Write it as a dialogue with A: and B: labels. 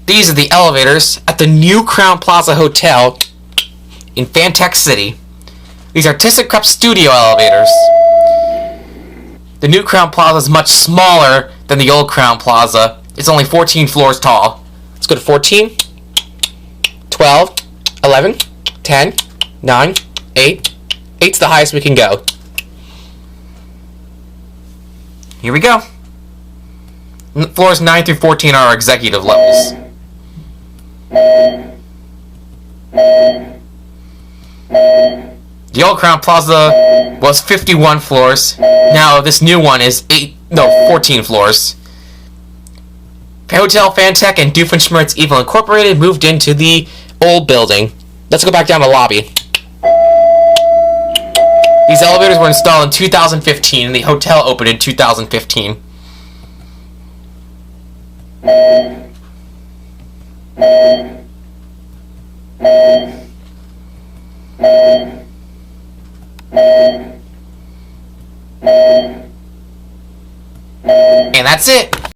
A: These are the elevators at the new Crowne Plaza Hotel in Fantech City. These are Thyssenkrupp studio elevators. The new Crowne Plaza is much smaller than the old Crowne Plaza. It's only 14 floors tall. Let's go to 14, 12, 11, 10, 9, 8. 8's the highest we can go. Here we go. Floors 9 through 14 are our executive levels. The old Crowne Plaza was 51 floors. Now this new one is 14 floors. Hotel Fantech and Doofenshmirtz Evil Incorporated moved into the old building. Let's go back down to the lobby. These elevators were installed in 2015 and the hotel opened in 2015. And that's it.